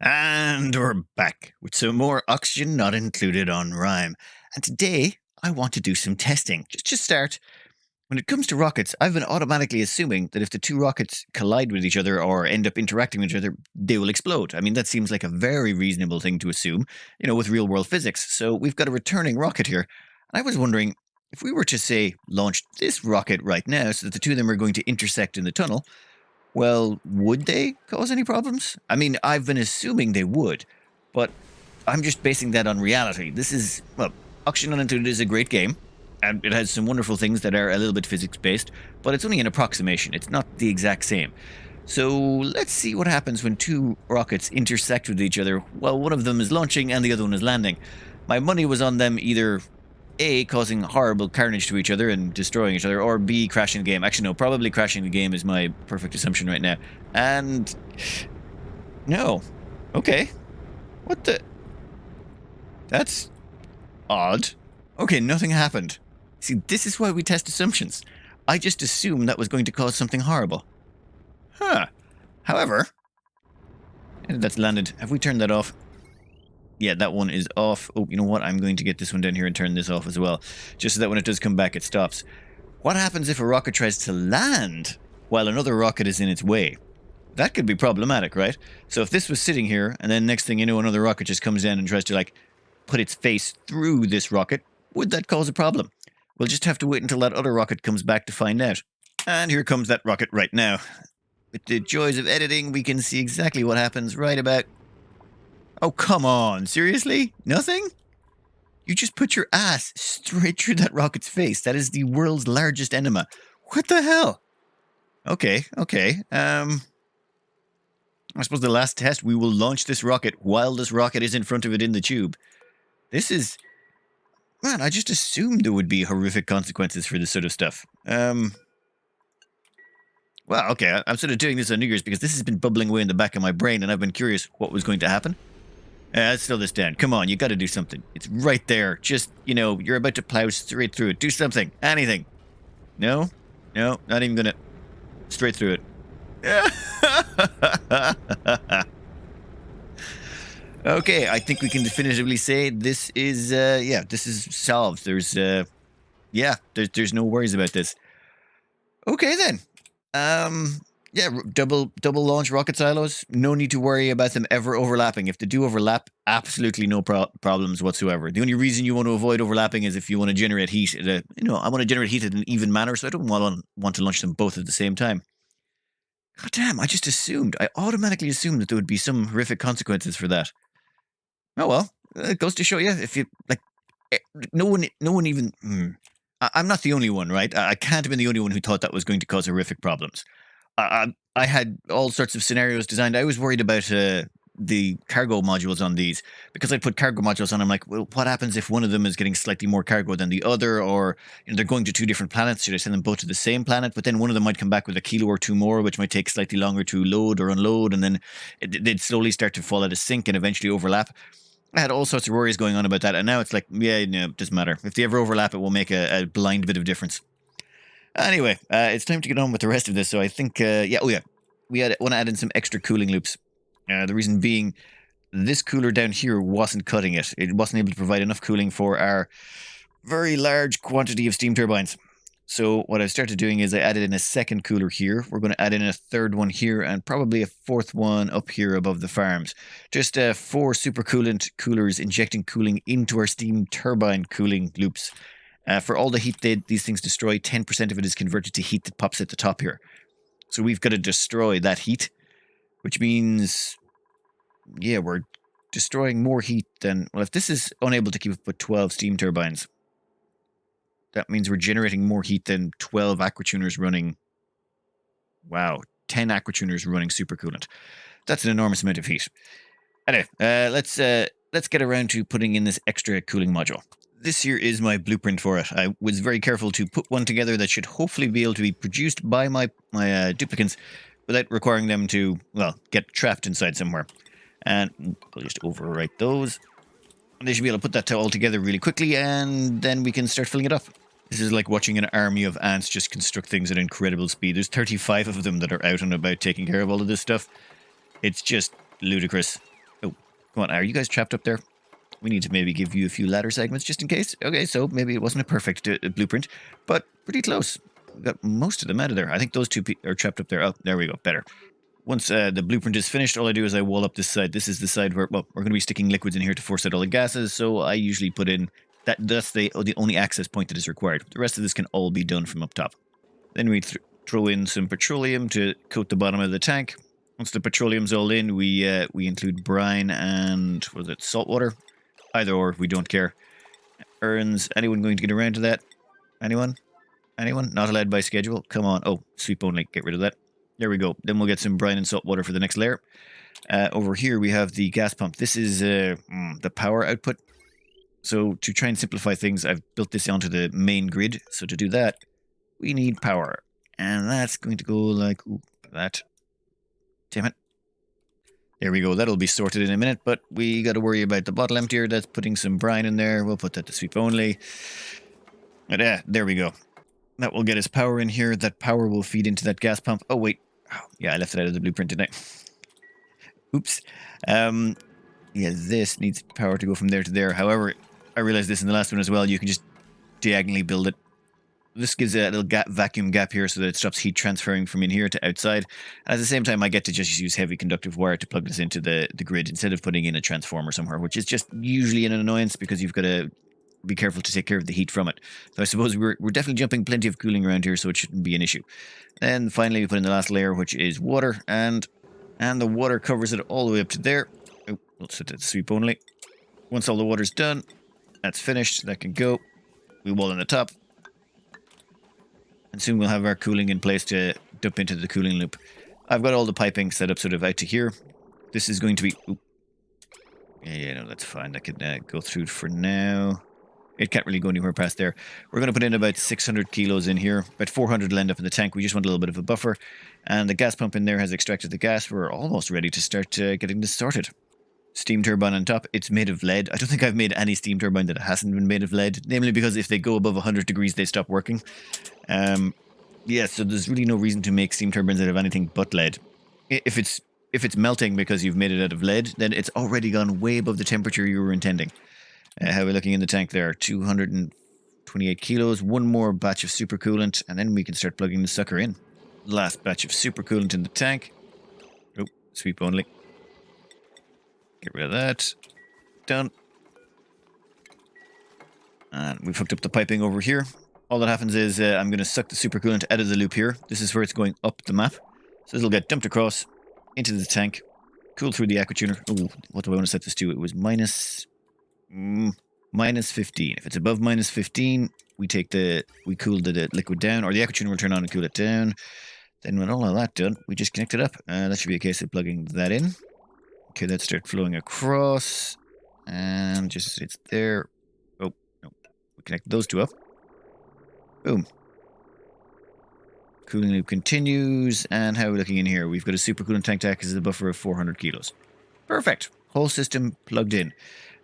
And we're back with some more oxygen not included on Rime. And today I want to do some testing. Just to start, when it comes to rockets, I've been automatically assuming that if the two rockets collide with each other or end up interacting with each other, they will explode. I mean, that seems like a very reasonable thing to assume, with real world physics. So we've got a returning rocket here. And I was wondering if we were to, say, launch this rocket right now so that the two of them are going to intersect in the tunnel. Well, would they cause any problems? I mean, I've been assuming they would, but I'm just basing that on reality. This is, well, Oxygen Unincluded is a great game, and it has some wonderful things that are a little bit physics-based, but it's only an approximation. It's not the exact same. So let's see what happens when two rockets intersect with each other while one of them is launching and the other one is landing. My money was on them either A, causing horrible carnage to each other and destroying each other, or B, crashing the game. Actually, no, probably crashing the game is my perfect assumption right now. And no. Okay. What the? That's odd. Okay, nothing happened. See, this is why we test assumptions. I just assumed that was going to cause something horrible. Huh. However, that's landed. Have we turned that off? Yeah, that one is off. Oh, you know what? I'm going to get this one down here and turn this off as well. Just so that when it does come back, it stops. What happens if a rocket tries to land while another rocket is in its way? That could be problematic, right? So if this was sitting here, and then next thing you know, another rocket just comes in and tries to, put its face through this rocket, would that cause a problem? We'll just have to wait until that other rocket comes back to find out. And here comes that rocket right now. With the joys of editing, we can see exactly what happens right about... Oh, come on. Seriously? Nothing? You just put your ass straight through that rocket's face. That is the world's largest enema. What the hell? Okay. I suppose the last test, we will launch this rocket while this rocket is in front of it in the tube. This is... Man, I just assumed there would be horrific consequences for this sort of stuff. Well, okay, I'm sort of doing this on New Year's because this has been bubbling away in the back of my brain and I've been curious what was going to happen. Let's slow this down. Come on, you got to do something. It's right there. Just, you're about to plow straight through it. Do something. Anything. No, not even gonna. Straight through it. Okay, I think we can definitively say this is, this is solved. There's no worries about this. Okay, then. Double launch rocket silos. No need to worry about them ever overlapping. If they do overlap, absolutely no problems whatsoever. The only reason you want to avoid overlapping is if you want to generate heat. I want to generate heat in an even manner, so I don't want to launch them both at the same time. God damn, I automatically assumed that there would be some horrific consequences for that. Oh well, it goes to show you, if you, no one even... I'm not the only one, right? I can't have been the only one who thought that was going to cause horrific problems. I had all sorts of scenarios designed. I was worried about the cargo modules on these, because I put cargo modules on. I'm like, well, what happens if one of them is getting slightly more cargo than the other, or they're going to two different planets? Should I send them both to the same planet? But then one of them might come back with a kilo or two more, which might take slightly longer to load or unload, and then they'd slowly start to fall out of sync and eventually overlap. I had all sorts of worries going on about that, and now it's like, it doesn't matter. If they ever overlap, it will make a blind bit of difference. Anyway, it's time to get on with the rest of this. So I think, we want to add in some extra cooling loops. The reason being, this cooler down here wasn't cutting it. It wasn't able to provide enough cooling for our very large quantity of steam turbines. So what I started doing is I added in a second cooler here. We're going to add in a third one here and probably a fourth one up here above the farms. Just 4 supercoolant coolers injecting cooling into our steam turbine cooling loops. For all the heat these things destroy, 10% of it is converted to heat that pops at the top here. So we've got to destroy that heat, which means, we're destroying more heat than... Well, if this is unable to keep up with 12 steam turbines, that means we're generating more heat than 12 aquatuners running... Wow, 10 aquatuners running supercoolant. That's an enormous amount of heat. Anyway, let's get around to putting in this extra cooling module. This here is my blueprint for it. I was very careful to put one together that should hopefully be able to be produced by my duplicants without requiring them to, get trapped inside somewhere. And I'll just overwrite those. And they should be able to put that all together really quickly, and then we can start filling it up. This is like watching an army of ants just construct things at incredible speed. There's 35 of them that are out and about taking care of all of this stuff. It's just ludicrous. Come on, are you guys trapped up there? We need to maybe give you a few ladder segments just in case. Okay, so maybe it wasn't a perfect blueprint, but pretty close. We got most of them out of there. I think those two are trapped up there. Oh, there we go. Better. Once the blueprint is finished, all I do is I wall up this side. This is the side where, well, we're going to be sticking liquids in here to force out all the gases, so I usually put in that. That's the only access point that is required. The rest of this can all be done from up top. Then we throw in some petroleum to coat the bottom of the tank. Once the petroleum's all in, we include brine and, was it salt water? Either or, we don't care. Urns, anyone going to get around to that? Anyone? Anyone? Not allowed by schedule? Come on. Oh, sweep only. Get rid of that. There we go. Then we'll get some brine and salt water for the next layer. Over here we have the gas pump. This is the power output. So to try and simplify things, I've built this onto the main grid. So to do that, we need power. And that's going to go like that. Damn it. There we go. That'll be sorted in a minute, but we got to worry about the bottle emptier. That's putting some brine in there. We'll put that to sweep only. And, there we go. That will get us power in here. That power will feed into that gas pump. Oh, wait. Oh, yeah, I left it out of the blueprint, didn't I? Oops. Yeah, this needs power to go from there to there. However, I realized this in the last one as well. You can just diagonally build it. This gives a little vacuum gap here so that it stops heat transferring from in here to outside. And at the same time, I get to just use heavy conductive wire to plug this into the grid instead of putting in a transformer somewhere, which is just usually an annoyance because you've got to be careful to take care of the heat from it. So I suppose we're definitely jumping plenty of cooling around here, so it shouldn't be an issue. Then finally, we put in the last layer, which is water, and the water covers it all the way up to there. Oh, we'll set that to sweep only. Once all the water's done, that's finished. That can go. We wall in the top. And soon we'll have our cooling in place to dump into the cooling loop. I've got all the piping set up sort of out to here. This is going to be... Oop. Yeah, no, that's fine. That can go through for now. It can't really go anywhere past there. We're going to put in about 600 kilos in here. About 400 will end up in the tank. We just want a little bit of a buffer. And the gas pump in there has extracted the gas. We're almost ready to start getting this started. Steam turbine on top. It's made of lead. I don't think I've made any steam turbine that hasn't been made of lead. Namely because if they go above 100 degrees, they stop working. Yeah, so there's really no reason to make steam turbines out of anything but lead. If it's melting because you've made it out of lead, then it's already gone way above the temperature you were intending. How are we looking in the tank there? 228 kilos. One more batch of supercoolant, and then we can start plugging the sucker in. Last batch of supercoolant in the tank. Oh, sweep only. Get rid of that. Done. And we've hooked up the piping over here. All that happens is I'm going to suck the supercoolant out of the loop here. This is where it's going up the map. So it'll get dumped across into the tank, cool through the aqua tuner. Oh, what do I want to set this to? It was minus 15. If it's above minus 15, we cool the liquid down, or the aqua tuner will turn on and cool it down. Then when all of that done, we just connect it up. That should be a case of plugging that in. Okay, that starts flowing across, and just it's there. Oh no, we connect those two up. Boom. Cooling loop continues, and how are we looking in here? We've got a supercoolant tank deck as a buffer of 400 kilos. Perfect. Whole system plugged in.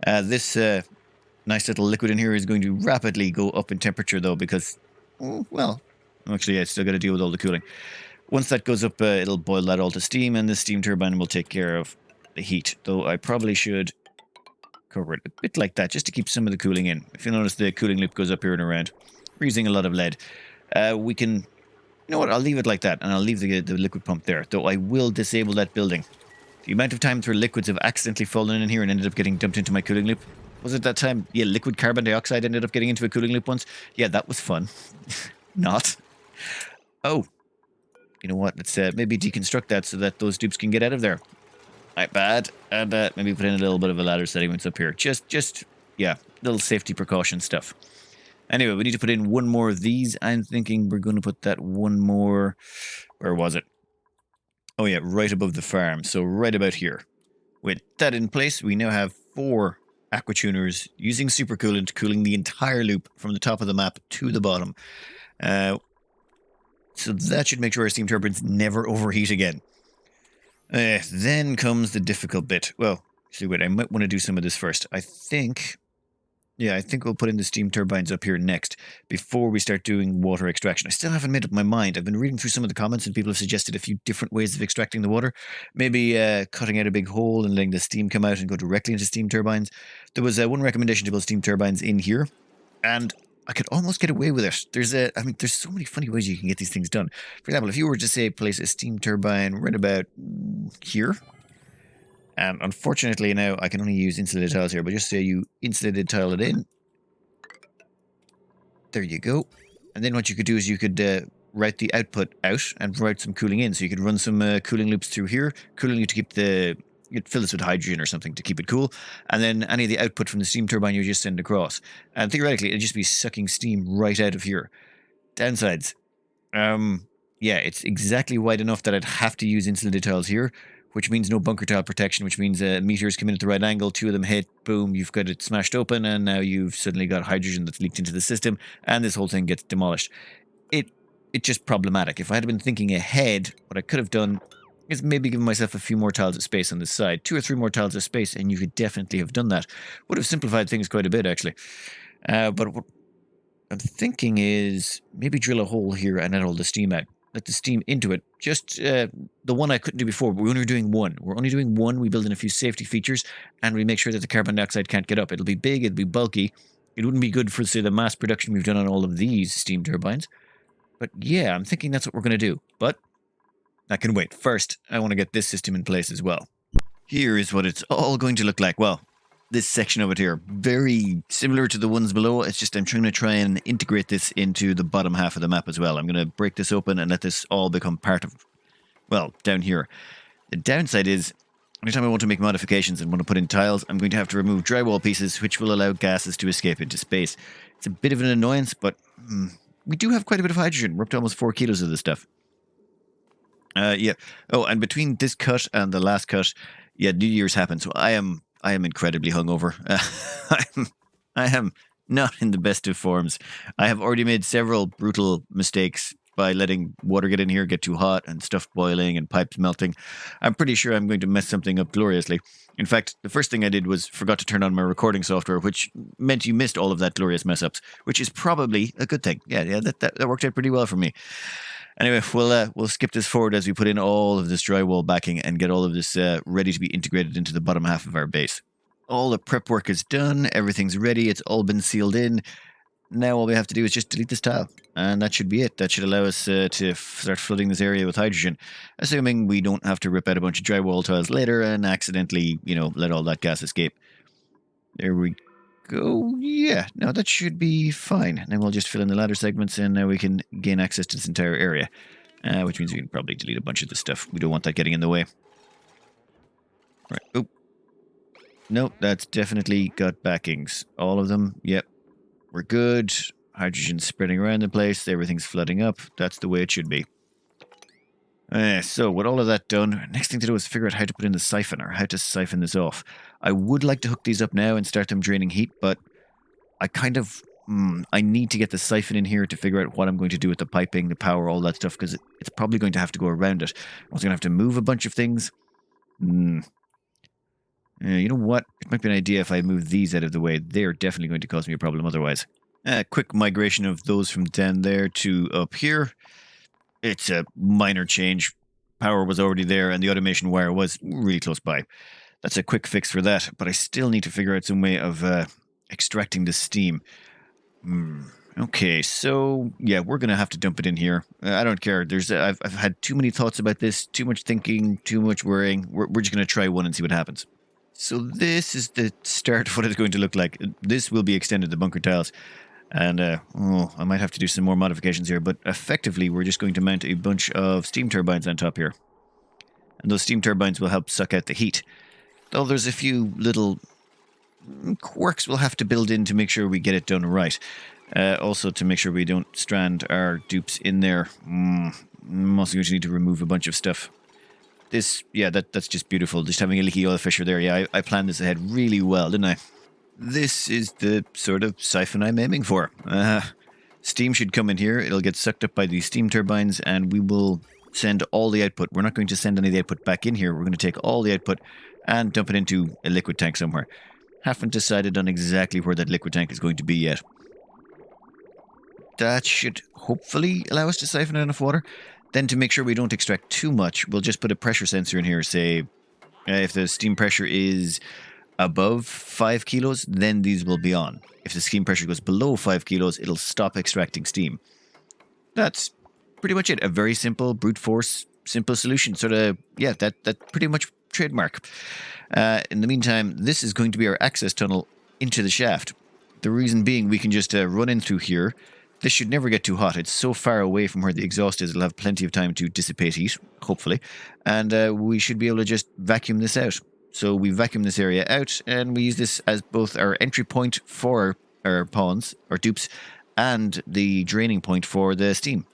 This nice little liquid in here is going to rapidly go up in temperature, though, because, well, actually, it's still got to deal with all the cooling. Once that goes up, it'll boil that all to steam, and the steam turbine will take care of the heat, though I probably should cover it a bit like that, just to keep some of the cooling in. If you notice, the cooling loop goes up here and around. We're using a lot of lead. We can, you know what, I'll leave it like that, and I'll leave the liquid pump there, though I will disable that building. The amount of times where liquids have accidentally fallen in here and ended up getting dumped into my cooling loop. Was it that time? Yeah, liquid carbon dioxide ended up getting into a cooling loop once. Yeah, that was fun. Not. Oh. You know what, let's maybe deconstruct that so that those dupes can get out of there. Right, bad. And maybe put in a little bit of a ladder setting once up here. Just, yeah, little safety precaution stuff. Anyway, we need to put in one more of these. I'm thinking we're going to put that one more... Where was it? Oh yeah, right above the farm. So right about here. With that in place, we now have 4 aqua tuners using supercoolant, cooling the entire loop from the top of the map to the bottom. So that should make sure our steam turbines never overheat again. Then comes the difficult bit. Well, actually, wait, I might want to do some of this first. I think Yeah, I think we'll put in the steam turbines up here next before we start doing water extraction. I still haven't made up my mind. I've been reading through some of the comments and people have suggested a few different ways of extracting the water. Maybe cutting out a big hole and letting the steam come out and go directly into steam turbines. There was one recommendation to build steam turbines in here, and I could almost get away with it. There's so many funny ways you can get these things done. For example, if you were to say place a steam turbine right about here, and unfortunately now I can only use insulated tiles here, but just say you insulated tile it in. There you go. And then what you could do is you could route the output out and route some cooling in. So you could run some cooling loops through here, cooling to keep you'd fill this with hydrogen or something to keep it cool. And then any of the output from the steam turbine you just send across. And theoretically, it'd just be sucking steam right out of here. Downsides. Yeah, it's exactly wide enough that I'd have to use insulated tiles here, which means no bunker tile protection, which means meters come in at the right angle, two of them hit, boom, you've got it smashed open, and now you've suddenly got hydrogen that's leaked into the system, and this whole thing gets demolished. It's just problematic. If I had been thinking ahead, what I could have done is maybe give myself a few more tiles of space on this side, 2 or 3 more tiles of space, and you could definitely have done that. Would have simplified things quite a bit, actually. But what I'm thinking is maybe drill a hole here and let all the steam out. Let the steam into it. Just the one I couldn't do before, but we're only doing one. We're only doing one. We build in a few safety features, and we make sure that the carbon dioxide can't get up. It'll be big, it'll be bulky. It wouldn't be good for, say, the mass production we've done on all of these steam turbines. But yeah, I'm thinking that's what we're going to do. But that can wait. First, I want to get this system in place as well. Here is what it's all going to look like. Well, this section of it here, very similar to the ones below. It's just I'm try and integrate this into the bottom half of the map as well. I'm going to break this open and let this all become part of, well, down here. The downside is, anytime I want to make modifications and want to put in tiles, I'm going to have to remove drywall pieces, which will allow gases to escape into space. It's a bit of an annoyance, but we do have quite a bit of hydrogen. We're up to almost 4 kilos of this stuff. Yeah. Oh, and between this cut and the last cut, yeah, New Year's happened, so I am incredibly hungover. I am not in the best of forms. I have already made several brutal mistakes by letting water get in here, get too hot, and stuff boiling and pipes melting. I'm pretty sure I'm going to mess something up gloriously. In fact, the first thing I did was forgot to turn on my recording software, which meant you missed all of that glorious mess ups, which is probably a good thing. Yeah, that worked out pretty well for me. Anyway, we'll skip this forward as we put in all of this drywall backing and get all of this ready to be integrated into the bottom half of our base. All the prep work is done. Everything's ready. It's all been sealed in. Now all we have to do is just delete this tile. And that should be it. That should allow us to start flooding this area with hydrogen. Assuming we don't have to rip out a bunch of drywall tiles later and accidentally, let all that gas escape. There we go. Yeah, no, that should be fine. Then we'll just fill in the ladder segments and now we can gain access to this entire area. Which means we can probably delete a bunch of this stuff. We don't want that getting in the way. Right. Oh. Nope, that's definitely got backings. All of them. Yep. We're good. Hydrogen's spreading around the place. Everything's flooding up. That's the way it should be. So with all of that done, next thing to do is figure out how to put in the siphon or how to siphon this off. I would like to hook these up now and start them draining heat, but I kind of... I need to get the siphon in here to figure out what I'm going to do with the piping, the power, all that stuff, because it's probably going to have to go around it. I'm also going to have to move a bunch of things. You know what? It might be an idea if I move these out of the way. They're definitely going to cause me a problem otherwise. Quick migration of those from down there to up here. It's a minor change. Power was already there and the automation wire was really close by. That's a quick fix for that, but I still need to figure out some way of extracting the steam. Okay, so yeah, we're going to have to dump it in here. I don't care. I've had too many thoughts about this, too much thinking, too much worrying. We're just going to try one and see what happens. So this is the start of what it's going to look like. This will be extended to bunker tiles. And, I might have to do some more modifications here, but effectively we're just going to mount a bunch of steam turbines on top here. And those steam turbines will help suck out the heat. Though there's a few little quirks we'll have to build in to make sure we get it done right. Also to make sure we don't strand our dupes in there. I'm also going to need to remove a bunch of stuff. That's just beautiful. Just having a leaky oil fissure there. Yeah, I planned this ahead really well, didn't I? This is the sort of siphon I'm aiming for. Steam should come in here. It'll get sucked up by these steam turbines, and we will send all the output. We're not going to send any of the output back in here. We're going to take all the output and dump it into a liquid tank somewhere. Haven't decided on exactly where that liquid tank is going to be yet. That should hopefully allow us to siphon enough water. Then to make sure we don't extract too much, we'll just put a pressure sensor in here. Say, if the steam pressure is above 5 kilos, then these will be on. If the steam pressure goes below 5 kilos, it'll stop extracting steam. That's pretty much it. A very simple brute force, simple solution. Sort of, yeah, that pretty much trademark. In the meantime, this is going to be our access tunnel into the shaft. The reason being, we can just run in through here. This should never get too hot. It's so far away from where the exhaust is, it'll have plenty of time to dissipate heat, hopefully. And we should be able to just vacuum this out. So we vacuum this area out, and we use this as both our entry point for our pawns, or dupes, and the draining point for the steam.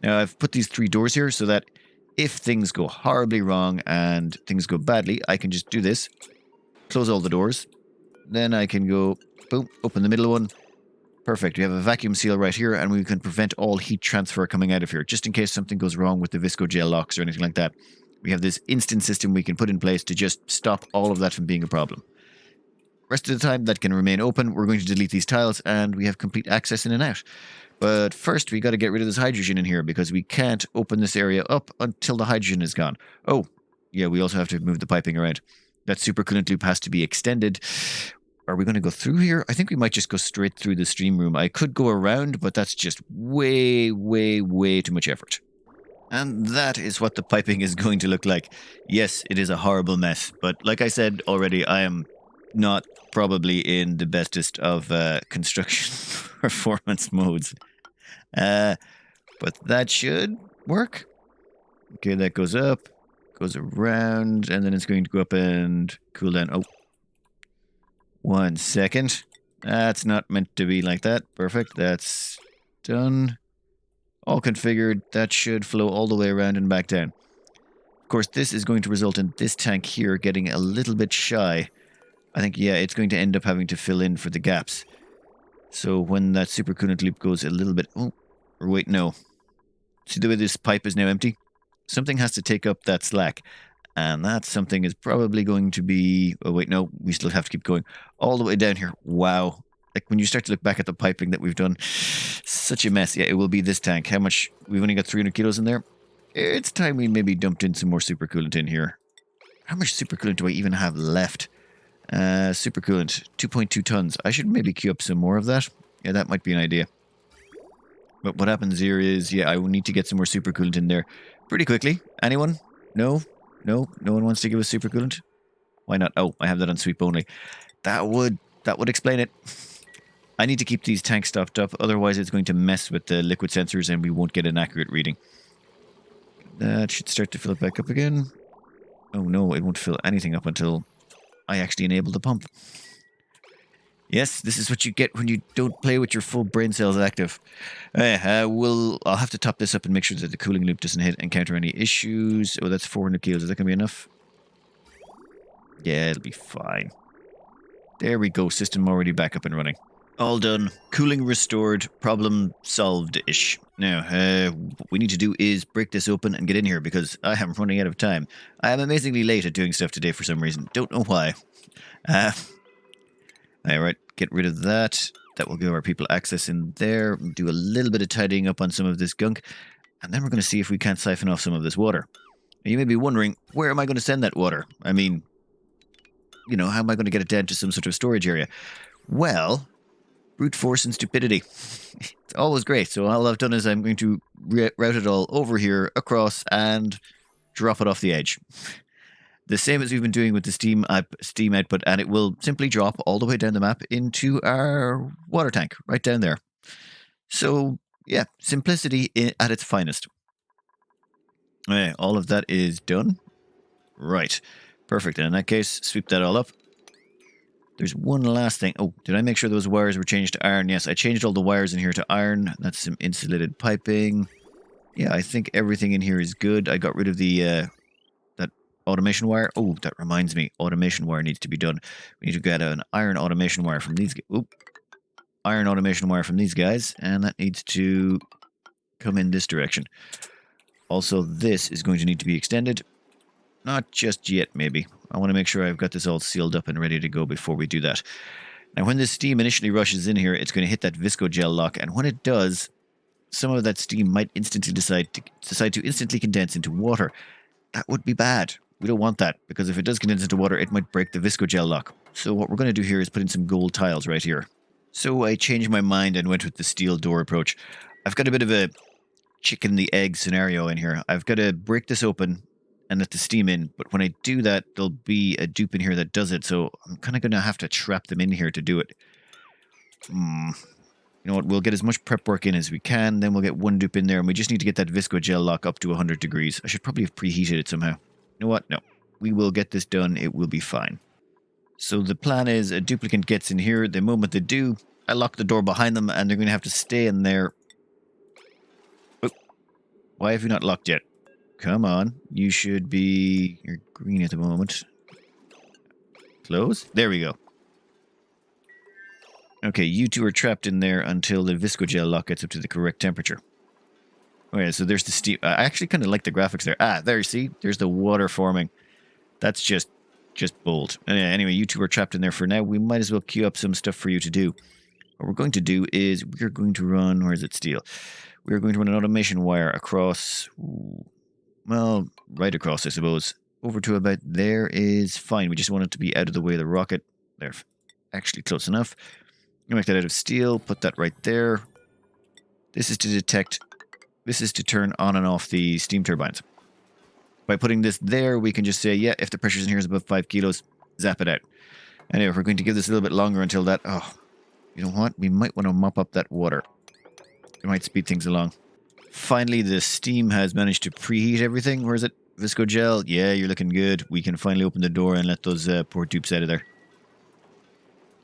Now, I've put these 3 doors here so that if things go horribly wrong and things go badly, I can just do this, close all the doors, then I can go, boom, open the middle one. Perfect. We have a vacuum seal right here, and we can prevent all heat transfer coming out of here, just in case something goes wrong with the visco gel locks or anything like that. We have this instant system we can put in place to just stop all of that from being a problem. Rest of the time, that can remain open. We're going to delete these tiles, and we have complete access in and out. But first, we got to get rid of this hydrogen in here, because we can't open this area up until the hydrogen is gone. Oh, yeah, we also have to move the piping around. That supercoolant loop has to be extended. Are we going to go through here? I think we might just go straight through the stream room. I could go around, but that's just way, way, way too much effort. And that is what the piping is going to look like. Yes, it is a horrible mess. But like I said already, I am not probably in the bestest of construction performance modes. But that should work. Okay, that goes up, goes around, and then it's going to go up and cool down. Oh. 1 second. That's not meant to be like that. Perfect. That's done. All configured. That should flow all the way around and back down. Of course, this is going to result in this tank here getting a little bit shy. I think, yeah, it's going to end up having to fill in for the gaps. So when that supercoolant loop goes a little bit... Oh, or wait, no. See the way this pipe is now empty? Something has to take up that slack. And that something is probably going to be... Oh, wait, no. We still have to keep going all the way down here. Wow. Like, when you start to look back at the piping that we've done, such a mess. Yeah, it will be this tank. How much? We've only got 300 kilos in there. It's time we maybe dumped in some more supercoolant in here. How much supercoolant do I even have left? Supercoolant, 2.2 tons. I should maybe queue up some more of that. Yeah, that might be an idea. But what happens here is, yeah, I will need to get some more supercoolant in there pretty quickly. Anyone? No? No? No one wants to give us supercoolant? Why not? Oh, I have that on sweep only. That would explain it. I need to keep these tanks stopped up, otherwise it's going to mess with the liquid sensors and we won't get an accurate reading. That should start to fill it back up again. Oh no, it won't fill anything up until I actually enable the pump. Yes, this is what you get when you don't play with your full brain cells active. I'll have to top this up and make sure that the cooling loop doesn't encounter any issues. Oh, that's 400 kilos. Is that going to be enough? Yeah, it'll be fine. There we go. System already back up and running. All done. Cooling restored. Problem solved-ish. Now, what we need to do is break this open and get in here because I am running out of time. I am amazingly late at doing stuff today for some reason. Don't know why. Alright, get rid of that. That will give our people access in there. Do a little bit of tidying up on some of this gunk. And then we're going to see if we can't siphon off some of this water. Now, you may be wondering, where am I going to send that water? I mean, you know, how am I going to get it down to some sort of storage area? Well, brute force and stupidity. It's always great. So all I've done is I'm going to route it all over here, across, and drop it off the edge. The same as we've been doing with the steam output, and it will simply drop all the way down the map into our water tank, right down there. So, yeah, simplicity at its finest. Okay, all of that is done. Right, perfect. And in that case, sweep that all up. There's one last thing. Oh, did I make sure those wires were changed to iron? Yes, I changed all the wires in here to iron. That's some insulated piping. Yeah, I think everything in here is good. I got rid of the... automation wire. Oh, that reminds me. Automation wire needs to be done. We need to get an iron automation wire from these guys. Oop. Iron automation wire from these guys. And that needs to come in this direction. Also, this is going to need to be extended. Not just yet, maybe. I want to make sure I've got this all sealed up and ready to go before we do that. Now, when this steam initially rushes in here, it's going to hit that visco gel lock, and when it does, some of that steam might instantly decide to instantly condense into water. That would be bad. We don't want that, because if it does condense into water, it might break the visco gel lock. So what we're going to do here is put in some gold tiles right here. So I changed my mind and went with the steel door approach. I've got a bit of a chicken the egg scenario in here. I've got to break this open and let the steam in, but when I do that, there'll be a dupe in here that does it, so I'm kind of going to have to trap them in here to do it. You know what, we'll get as much prep work in as we can, then we'll get one dupe in there, and we just need to get that visco gel lock up to 100 degrees. I should probably have preheated it somehow. You know what? No. We will get this done. It will be fine. So the plan is a duplicant gets in here. The moment they do, I lock the door behind them, and they're going to have to stay in there. Oh, why have you not locked yet? Come on. You should be... You're green at the moment. Close? There we go. Okay, you two are trapped in there until the visco gel lock gets up to the correct temperature. Okay, so there's the steam. I actually kind of like the graphics there. Ah, there, you see? There's the water forming. That's just bold. Anyway, you two are trapped in there for now. We might as well queue up some stuff for you to do. What we're going to do is we're going to run... Where is it, steel? We're going to run an automation wire across... Well, right across, I suppose. Over to about there is fine. We just want it to be out of the way of the rocket. There, actually close enough. You make that out of steel. Put that right there. This is to detect... This is to turn on and off the steam turbines. By putting this there, we can just say, yeah, if the pressure in here is above 5 kilos, zap it out. Anyway, we're going to give this a little bit longer until that... Oh, you know what? We might want to mop up that water. It might speed things along. Finally, the steam has managed to preheat everything. Where is it? Visco gel? Yeah, you're looking good. We can finally open the door and let those poor dupes out of there.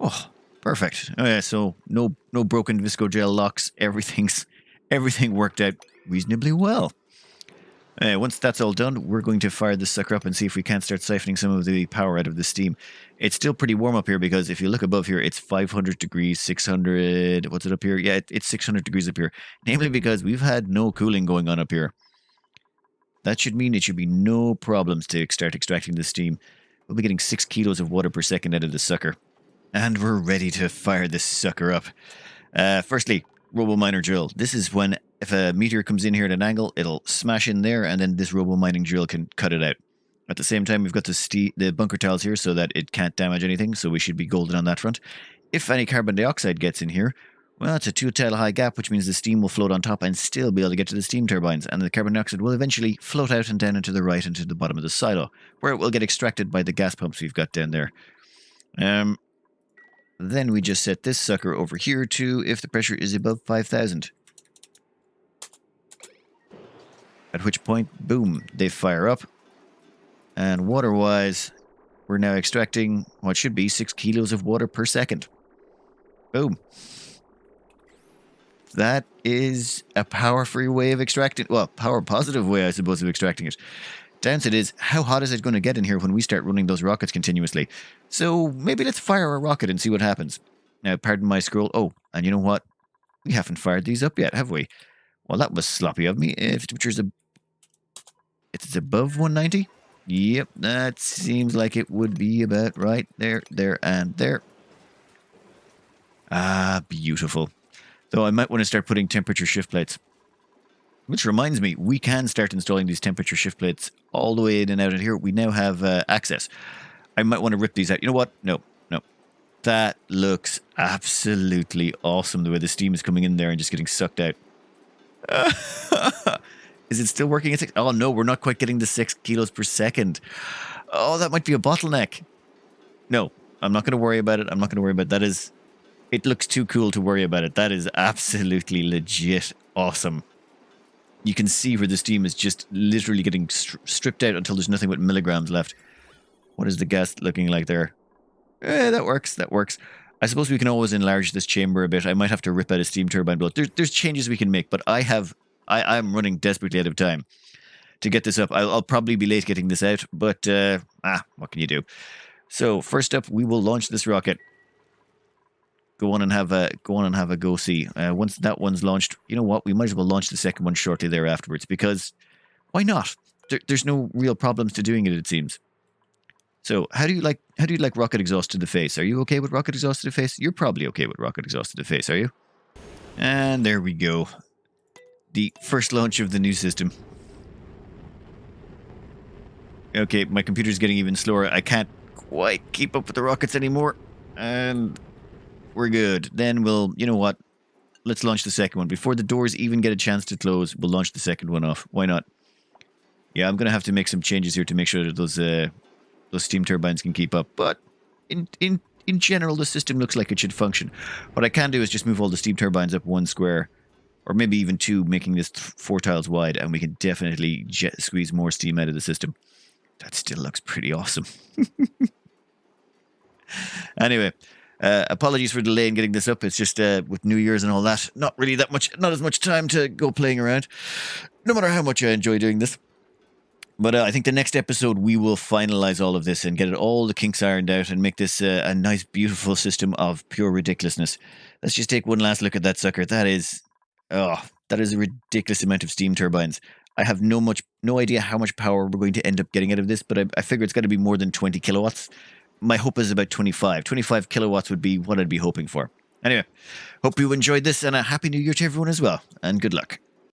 Oh, perfect. Oh, yeah, so no broken visco gel locks. Everything worked out reasonably well. Once that's all done, we're going to fire this sucker up and see if we can't start siphoning some of the power out of the steam. It's still pretty warm up here because if you look above here, it's 500 degrees, 600... What's it up here? Yeah, it's 600 degrees up here. Namely because we've had no cooling going on up here. That should mean it should be no problems to start extracting the steam. We'll be getting 6 kilos of water per second out of the sucker. And we're ready to fire this sucker up. Firstly, robo miner drill. This is when if a meteor comes in here at an angle, it'll smash in there, and then this robo mining drill can cut it out. At the same time, we've got the bunker tiles here so that it can't damage anything, so we should be golden on that front. If any carbon dioxide gets in here, well, it's a 2-tile high gap, which means the steam will float on top and still be able to get to the steam turbines, and the carbon dioxide will eventually float out and down and to the right and to the bottom of the silo, where it will get extracted by the gas pumps we've got down there. Then we just set this sucker over here to if the pressure is above 5,000. At which point, boom, they fire up. And water-wise, we're now extracting what should be 6 kilos of water per second. Boom. That is a power-free way of extracting... Well, power-positive way, I suppose, of extracting it. Downside is, how hot is it going to get in here when we start running those rockets continuously? So maybe let's fire a rocket and see what happens. Now, pardon my scroll. Oh, and you know what? We haven't fired these up yet, have we? Well, that was sloppy of me. If temperature's it's above 190? Yep, that seems like it would be about right there, and there. Ah, beautiful. Though I might want to start putting temperature shift plates. Which reminds me, we can start installing these temperature shift plates all the way in and out of here. We now have access. I might want to rip these out. You know what? No. That looks absolutely awesome, the way the steam is coming in there and just getting sucked out. Is it still working at 6? Oh, no, we're not quite getting the 6 kilos per second. Oh, that might be a bottleneck. No, I'm not going to worry about it. That is... It looks too cool to worry about it. That is absolutely legit awesome. You can see where the steam is just literally getting stripped out until there's nothing but milligrams left. What is the gas looking like there? That works. I suppose we can always enlarge this chamber a bit. I might have to rip out a steam turbine blow. There's changes we can make, but I'm running desperately out of time to get this up. I'll probably be late getting this out, but what can you do? So first up, we will launch this rocket. Go on and have a go-see. Once that one's launched, you know what? We might as well launch the second one shortly there afterwards, because why not? There's no real problems to doing it, it seems. So how do you like rocket exhaust to the face? Are you okay with rocket exhaust to the face? You're probably okay with rocket exhaust to the face, are you? And there we go. The first launch of the new system. Okay, my computer's getting even slower. I can't quite keep up with the rockets anymore. And we're good. Then we'll, you know what? Let's launch the second one. Before the doors even get a chance to close, we'll launch the second one off. Why not? Yeah, I'm going to have to make some changes here to make sure that those steam turbines can keep up. But in general, the system looks like it should function. What I can do is just move all the steam turbines up one square, or maybe even two, making this 4 tiles wide, and we can definitely squeeze more steam out of the system. That still looks pretty awesome. Anyway, apologies for delay in getting this up. It's just with New Year's and all that, not as much time to go playing around, no matter how much I enjoy doing this. But I think the next episode we will finalize all of this and get all the kinks ironed out and make this a nice, beautiful system of pure ridiculousness. Let's just take one last look at that sucker. That is a ridiculous amount of steam turbines. I have no idea how much power we're going to end up getting out of this, but I figure it's got to be more than 20 kilowatts. My hope is about 25. 25 kilowatts would be what I'd be hoping for. Anyway, hope you enjoyed this, and a Happy New Year to everyone as well, and good luck.